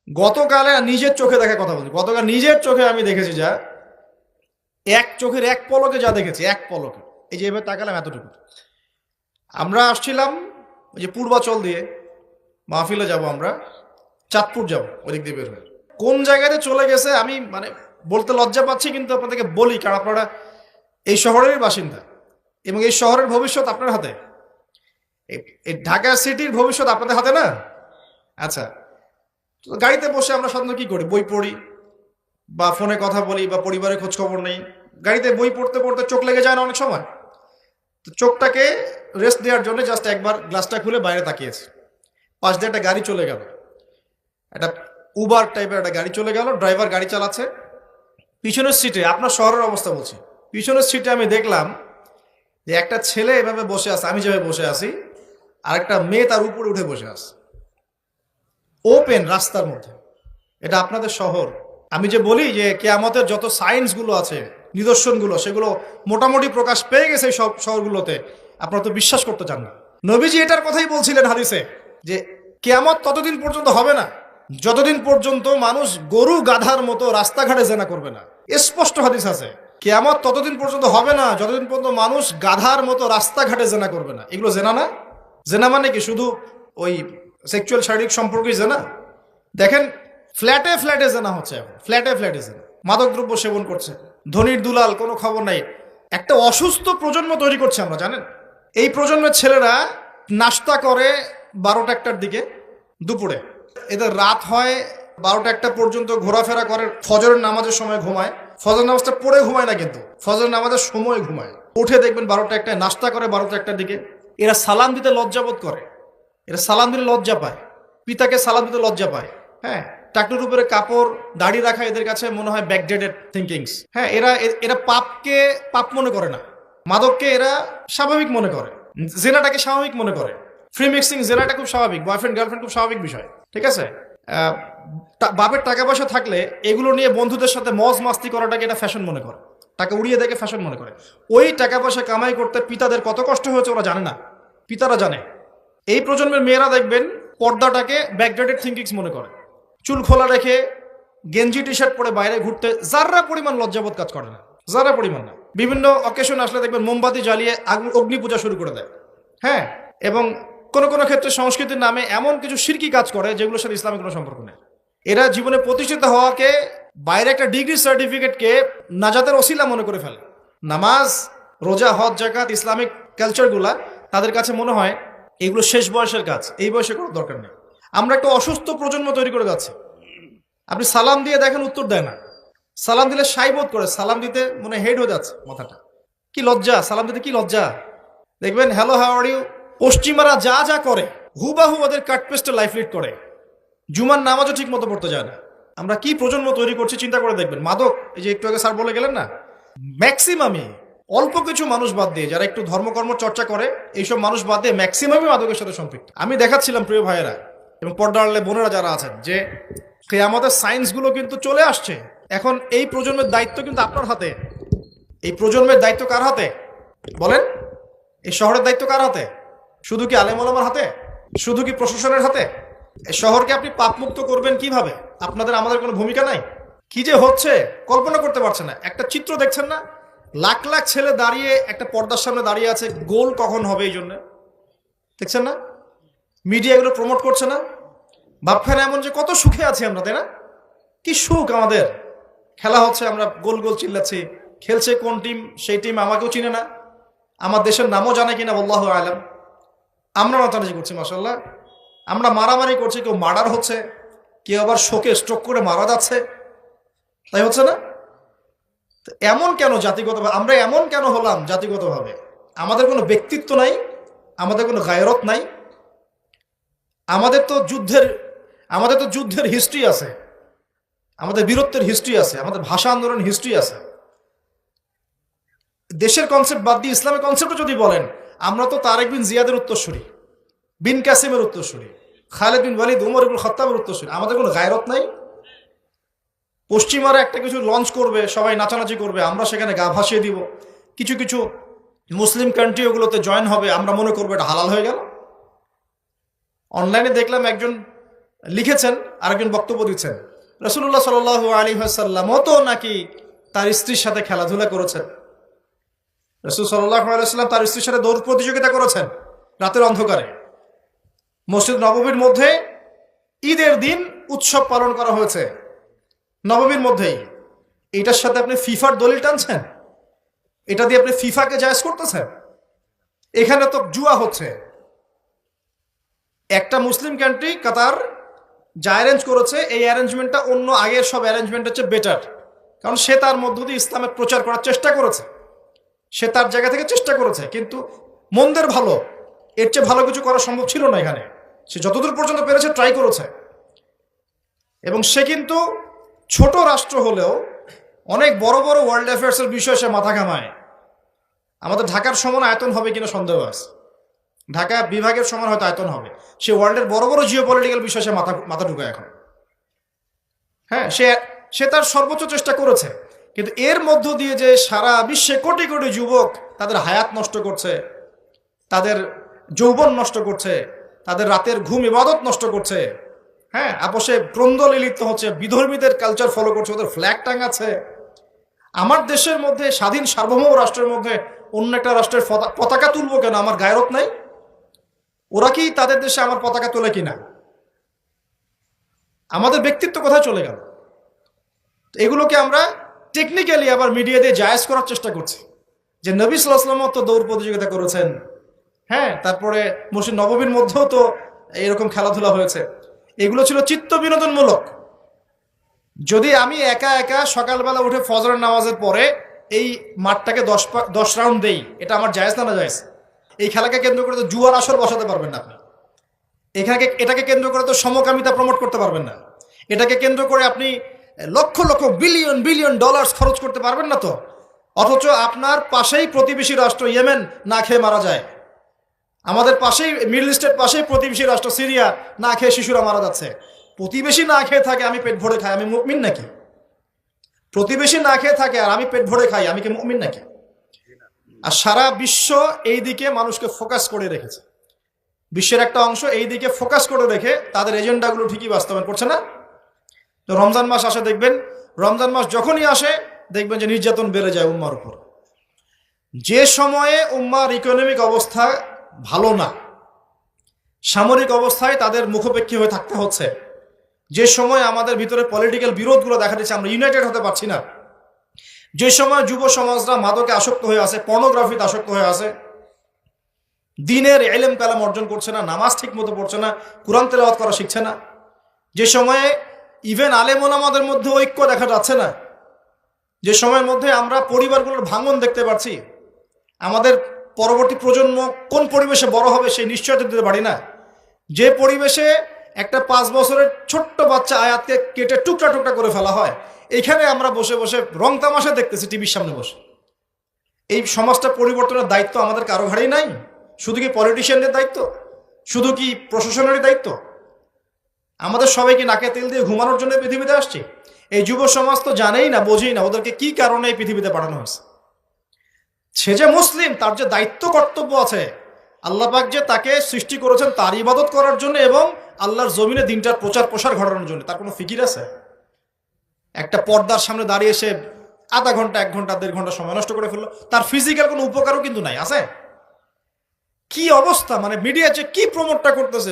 গতকালে নিজের চোখে দেখা কথা বলছি, গতকাল নিজের চোখে আমি দেখেছি যা, এক চোখের এক পলকে যা দেখেছি, এক পলকে, এই যে এবার তাকালাম এতটুকু। আমরা আসছিলাম ওই যে পূর্বাচল দিয়ে মাহফিলে যাব, আমরা চাঁদপুর যাব, ওদিক দিয়ে বের হয়ে কোন জায়গাতে চলে গেছে আমি মানে বলতে লজ্জা পাচ্ছি, কিন্তু আপনাদেরকে বলি কারণ আপনারা এই শহরের বাসিন্দা এবং এই শহরের ভবিষ্যৎ আপনার হাতে, এই ঢাকা সিটির ভবিষ্যৎ আপনাদের হাতে না। আচ্ছা, তো গাড়িতে বসে আমরা সাধারণত কি করি, বই পড়ি বা ফোনে কথা বলি বা পরিবারের খোঁজ খবর নেই। গাড়িতে বই পড়তে পড়তে চোখ লেগে যায় না অনেক সময়, তো চোখটাকে রেস্ট দেওয়ার জন্য জাস্ট একবার গ্লাসটা খুলে বাইরে তাকিয়েছি। পাশ দিয়ে একটা গাড়ি চলে গেল, একটা উবার টাইপের একটা গাড়ি চলে গেল, ড্রাইভার গাড়ি চালাচ্ছে। পিছনের সিটে, আপনার শহরের অবস্থা বলছি, পিছনের সিটে আমি দেখলাম যে একটা ছেলে এভাবে বসে আছে, আমি যেভাবে বসে আছি, আর একটা মেয়ে তার উপরে উঠে বসে আছে ওপেন রাস্তার মধ্যে। এটা আপনাদের শহর। আমি যে বলি যে কিয়ামতের যত সায়েন্সগুলো আছে, নিদর্শনগুলো, সেগুলো মোটামুটি প্রকাশ পেয়ে গেছে সব শহরগুলোতে, আপনারা তো বিশ্বাস করতে চান না। নবীজি এটার কথাই বলছিলেন হাদিসে যে কিয়ামত ততদিন পর্যন্ত হবে না যতদিন পর্যন্ত মানুষ গরু গাধার মতো রাস্তাঘাটে জেনা করবে না। স্পষ্ট হাদিস আছে, কিয়ামত ততদিন পর্যন্ত হবে না যতদিন পর্যন্ত মানুষ গাধার মতো রাস্তাঘাটে জেনা করবে না। এগুলো জেনা না? জেনা মানে কি শুধু ওই সেক্সুয়াল শারীরিক সম্পর্কই জেনা? দেখেন, ফ্ল্যাটে ফ্ল্যাটে জেনা হচ্ছে এখন, ফ্ল্যাটে ফ্ল্যাটে জেনা, মাদকদ্রব্য সেবন করছে, ধনির দুলাল, কোনো খবর নাই। একটা অসুস্থ প্রজন্ম তৈরি করছে আমরা, জানেন? এই প্রজন্মের ছেলেরা নাস্তা করে 12টা-1টার দিকে, দুপুরে এদের রাত হয় 12টা-1টা পর্যন্ত, ঘোরাফেরা করে, ফজরের নামাজের সময় ঘুমায়। ফজর নামাজটা পড়ে ঘুমায় না, কিন্তু ফজর নামাজের সময় ঘুমায়। উঠে দেখবেন 12টা-1টায় নাস্তা করে, 12টা-1টার দিকে। এরা সালাম দিতে লজ্জাবোধ করে, এরা সালাম দিলে লজ্জা পায়, পিতাকে সালাম দিতে লজ্জা পায়। হ্যাঁ, টাকনুর উপরে কাপড়, দাড়ি রাখা এদের কাছে মনে হয় ব্যাকডেটেড থিঙ্কিংস। হ্যাঁ, এরা এরা পাপকে পাপ মনে করে না, মাদককে এরা স্বাভাবিক মনে করে, জেনাটাকে স্বাভাবিক মনে করে। ফ্রি মিক্সিং, জেনাটা খুব স্বাভাবিক, বয়ফ্রেন্ড গার্লফ্রেন্ড খুব স্বাভাবিক বিষয়, ঠিক আছে? বাপের টাকা পয়সা থাকলে এগুলো নিয়ে বন্ধুদের সাথে মজ মাস্তি করাটাকে এটা ফ্যাশন মনে করে, টাকা উড়িয়ে দেখে ফ্যাশন মনে করে। ওই টাকা পয়সা কামাই করতে পিতাদের কত কষ্ট হয়েছে ওরা জানে না, পিতারা জানে। এই প্রজন্মের মেয়েরা দেখবেন পর্দাটাকে ব্যাকডেটেড থিঙ্কিংস মনে করে, চুল খোলা রেখে গেঞ্জি টি শার্ট পরে বাইরে ঘুরতে যারা পরিমাণ লজ্জাবোধ কাজ করে না, যারা পরিমাণ না। বিভিন্ন অকেশন আসলে দেখবেন মোমবাতি জ্বালিয়ে অগ্নি পূজা শুরু করে দেয়। হ্যাঁ, এবং কোনো কোনো ক্ষেত্রে সংস্কৃতির নামে এমন কিছু শিরকি কাজ করে যেগুলোর সাথে ইসলামের কোনো সম্পর্ক নেই। এরা জীবনে প্রতিষ্ঠিত হওয়াকে, বাইরে একটা ডিগ্রি সার্টিফিকেটকে নাজাতের ওসিলা মনে করে ফেলে। নামাজ, রোজা, হজ, জাকাত, ইসলামিক কালচারগুলা তাদের কাছে মনে হয় এগুলো শেষ বয়সের কাজ, এই বয়সে করার দরকার নেই। আমরা একটা অসুস্থ প্রজন্ম তৈরি করে যাচ্ছি। আপনি সালাম দিয়ে দেখেন উত্তর দেয় না, সালাম দিলে সাই বোধ করে, সালাম দিতে মনে হেড হয়ে যাচ্ছে মাথাটা। কি লজ্জা, সালাম দিতে কি লজ্জা। দেখবেন হ্যালো হাউ আর ইউ, পশ্চিমারা যা যা করে হুবাহু ওদের কাটপেস্টে লাইফ লিড করে, জুমার নামাজও ঠিক মতো পড়তে যায় না। আমরা কি প্রজন্ম তৈরি করছি চিন্তা করে দেখবেন। মাদক, এই যে একটু আগে স্যার বলে গেলেন না, ম্যাক্সিমামই, অল্প কিছু মানুষ বাদ দিয়ে যারা একটু ধর্মকর্ম চর্চা করে, এইসব মানুষ বাদ দিয়ে ম্যাক্সিমামই মাদকের সাথে সম্পৃক্ত। আমি দেখাচ্ছিলাম প্রিয় ভাইয়েরা এবং পর্দার বোনেরা যারা আছেন যে কিয়ামতের সায়েন্সগুলো কিন্তু চলে আসছে। এখন এই প্রজন্মের দায়িত্ব কিন্তু আপনার হাতে। এই প্রজন্মের দায়িত্ব কার হাতে বলেন? এই শহরের দায়িত্ব কার হাতে? শুধু কি আলেম ওলামার হাতে? শুধু কি প্রশাসনের হাতে? এই শহরকে আপনি পাপমুক্ত করবেন কিভাবে? আপনাদের আমাদের কোনো ভূমিকা নাই? কি যে হচ্ছে কল্পনা করতে পারছেন না। একটা চিত্র দেখছেন না, লাখ লাখ ছেলে দাঁড়িয়ে একটা পর্দার সামনে দাঁড়িয়ে আছে, গোল কখন হবে এই জন্য দেখছেন না? মিডিয়া এগুলো প্রমোট করছে না? ভাবখানে এমন যে কত সুখে আছি আমরা, তাই না? কি সুখ আমাদের, খেলা হচ্ছে, আমরা গোল গোল চিল্লাচ্ছি, খেলছে কোন টিম, সেই টিম আমাকেও চিনে না, আমার দেশের নামও জানে কিনা আল্লাহু আলাম। আমরা নাচানাচি করছি মাশাআল্লাহ, আমরা মারামারি করছি, কেউ মার্ডার হচ্ছে, কেউ আবার শোকে স্ট্রোক করে মারা যাচ্ছে, তাই হচ্ছে না? এমন কেন জাতিগতভাবে আমরা এমন কেন হলাম? জাতিগতভাবে আমাদের কোনো ব্যক্তিত্ব নাই, আমাদের কোনো গায়রত নাই। আমাদের তো যুদ্ধের হিস্ট্রি আছে, আমাদের বীরত্বের হিস্ট্রি আছে, আমাদের ভাষা আন্দোলন হিস্ট্রি আছে। দেশের কনসেপ্ট বাদ দিয়ে ইসলামের কনসেপ্টও যদি বলেন, আমরা তো তারেক বিন জিয়াদের উত্তরসূরি, বিন কাসিমের উত্তরসূরি, খালেদ বিন ওয়ালিদ, উমর ইবনুল খাত্তাবের উত্তরসূরি। আমাদের কোনো গায়রত নাই। পশ্চিমারা একটা কিছু লঞ্চ করবে, সবাই নাচানাচি করবে, আমরা সেখানে গা ভাসিয়ে দিব। কিছু কিছু মুসলিম কান্ট্রি ওগুলোতে জয়েন হবে, আমরা মনে করবো এটা হালাল হয়ে গেল। অনলাইনে দেখলাম একজন লিখেছেন, আরেকজন বক্তব্য দিচ্ছেন, রাসূলুল্লাহ সাল্লাল্লাহু আলাইহি ওয়াসাল্লামও তো নাকি তার স্ত্রীর সাথে খেলাধুলা করেছেন। রাসূল সাল্লাল্লাহু আলাইহি ওয়াসাল্লাম তার স্ত্রীর সাথে দৌড় প্রতিযোগিতা করেছেন রাতের অন্ধকারে। মসজিদ নববীর মধ্যে ঈদের দিন উৎসব পালন করা হয়েছে নববীর মধ্যেই। এটার সাথে আপনি ফিফার দলিল টানছেন, এটা দিয়ে আপনি ফিফাকে জায়েজ করতেছেন। এখানে তো জুয়া হচ্ছে। একটা মুসলিম কান্ট্রি কাতার যা অ্যারেঞ্জ করেছে, এই অ্যারেঞ্জমেন্টটা অন্য আগের সব অ্যারেঞ্জমেন্ট হচ্ছে বেটার, কারণ সে তার মধ্য দিয়ে ইসলামের প্রচার করার চেষ্টা করেছে, সে তার জায়গা থেকে চেষ্টা করেছে, কিন্তু মন্দের ভালো, এর চেয়ে ভালো কিছু করা সম্ভব ছিল না। এখানে সে যতদূর পর্যন্ত পেরেছে ট্রাই করেছে, এবং সে কিন্তু ছোট রাষ্ট্র হলেও অনেক বড় বড় ওয়ার্ল্ড অ্যাফেয়ার্সের বিষয়ে সে মাথা ঘামায়। আমাদের ঢাকার সমান আয়তন হবে কিনা সন্দেহ আছে, ঢাকা বিভাগের সমান হয়তো আয়তন হবে। সে ওয়ার্ল্ডের বড় বড় জিও পলিটিক্যাল বিষয়ে সে মাথা ঢুকায় এখন। হ্যাঁ, সে তার সর্বোচ্চ চেষ্টা করেছে, কিন্তু এর মধ্য দিয়ে যে সারা বিশ্বে কোটি কোটি যুবক তাদের হায়াত নষ্ট করছে, তাদের যৌবন নষ্ট করছে, তাদের রাতের ঘুম ইবাদত নষ্ট করছে, হ্যাঁ, আপোষে ক্রন্দলে লিপ্ত হচ্ছে, বিধর্মীদের কালচার ফলো করছে, ওদের ফ্ল্যাগ টাঙাচ্ছে। আমার দেশের মধ্যে, স্বাধীন সার্বভৌম রাষ্ট্রের মধ্যে অন্য একটা রাষ্ট্রের পতাকা তুলবো কেন? আমার গায়রত নাই? ওরা কি তাদের দেশে আমার পতাকা তোলে কিনা? আমাদের ব্যক্তিত্ব কোথায় চলে গেল? এগুলোকে আমরা টেকনিক্যালি আবার মিডিয়া দিয়ে জায়েজ করার চেষ্টা করছি, যে নবী সাল্লাল্লাহু আলাইহি ওয়াসাল্লাম তো দৌড় প্রতিযোগিতা করেছেন, হ্যাঁ, তারপরে মসজিদ নববীর মধ্যেও তো এরকম খেলাধুলা হয়েছে। এগুলো ছিল চিত্ত বিনোদনমূলক। যদি আমি একা একা সকালবেলা উঠে ফজরের নামাজের পরে এই মাঠটাকে 10 রাউন্ড দেই, এটা আমার জায়েজ না? না জায়েজ। এই খেলাকে কেন্দ্র করে তো জুয়ার আসর বসাতে পারবেন না আপনি। এটাকে কেন্দ্র করে তো সমকামিতা প্রমোট করতে পারবেন না। এটাকে কেন্দ্র করে আপনি lakh lakh billion billion dollar খরচ করতে পারবেন না তো। অথচ আপনার পাশেই প্রতিবেশী রাষ্ট্র ইয়েমেন না খেয়ে মারা যায়। আমাদের পাশেই মিডল ইস্টের পাশেই প্রতিবেশী রাষ্ট্র সিরিয়া না খেয়ে শিশুরা মারা যাচ্ছে। প্রতিবেশী না খেয়ে থাকে, আমি পেট ভরে খাই, আমি মুমিন নাকি? প্রতিবেশী না খেয়ে থাকে আর আমি পেট ভরে খাই, আমি কি মুমিন নাকি? আর সারা বিশ্ব এই দিকে মানুষকে ফোকাস করে রেখেছে। বিশ্বের একটা অংশ এই দিকে ফোকাস করে রেখে তাদের এজেন্ডাগুলো ঠিকই বাস্তবায়ন করছে না। তো রমজান মাস আসে, দেখবেন রমজান মাস যখনই আসে দেখবেন যে নির্যাতন বেড়ে যায় উম্মার উপর। যে সময়ে উম্মার ইকোনমিক অবস্থা ভালো না, সামরিক অবস্থায় তাদের মুখোপেক্ষী হয়ে থাকতে হচ্ছে, যে সময় আমাদের ভিতরে পলিটিক্যাল বিরোধগুলো দেখা দিচ্ছে, আমরা ইউনাইটেড হতে পারছি না, যে সময় যুব সমাজরা মাদকে আসক্ত হয়ে আছে, পর্নোগ্রাফিতে আসক্ত হয়ে আছে, দিনের ইলম কালাম অর্জন করছে না, নামাজ ঠিক মতো পড়ছে না, কুরআন তেলাওয়াত করা শিখছে না, যে সময়ে ইভেন আলেম ওলামাদের মধ্যে ঐক্য দেখা যাচ্ছে না, যে সময়ের মধ্যে আমরা পরিবারগুলোর ভাঙন দেখতে পাচ্ছি, আমাদের পরবর্তী প্রজন্ম কোন পরিবেশে বড় হবে সেই নিশ্চয়তা দিতে পারি না, যে পরিবেশে একটা 5 বছরের ছোট্ট বাচ্চা আয়াতকে কেটে টুকরা টুকরা করে ফেলা হয়, এখানে আমরা বসে বসে রং তামাশা দেখতেছি টিভির সামনে বসে। এই সমাজটা পরিবর্তনের দায়িত্ব আমাদের কারো ঘাড়েই নাই? শুধু কি পলিটিশিয়ানদের দায়িত্ব? শুধু কি প্রশাসনেরই দায়িত্ব? আমাদের সবাইকে নাকে তেল দিয়ে ঘুমানোর জন্য পৃথিবীতে আসছে? এই যুব সমাজ তো জানেই না, বোঝেই না ওদেরকে কি কারণে এই পৃথিবীতে পাঠানো হয়েছে। সে যে মুসলিম, তার যে দায়িত্ব কর্তব্য আছে, আল্লাহ পাক যে তাকে সৃষ্টি করেছেন তার ইবাদত করার জন্য এবং আল্লাহর জমিনে দিনটার প্রচার প্রসার ঘটানোর জন্য, তার কোনো ফিকির আছে? একটা পর্দার সামনে দাঁড়িয়ে সে আধা ঘন্টা, 1 ঘন্টা, 1.5 ঘন্টা সময় নষ্ট করে ফেললো, তার ফিজিক্যাল কোনো উপকারও কিন্তু নাই। আছে কি অবস্থা? মানে মিডিয়া যে কি প্রমোটটা করতেছে।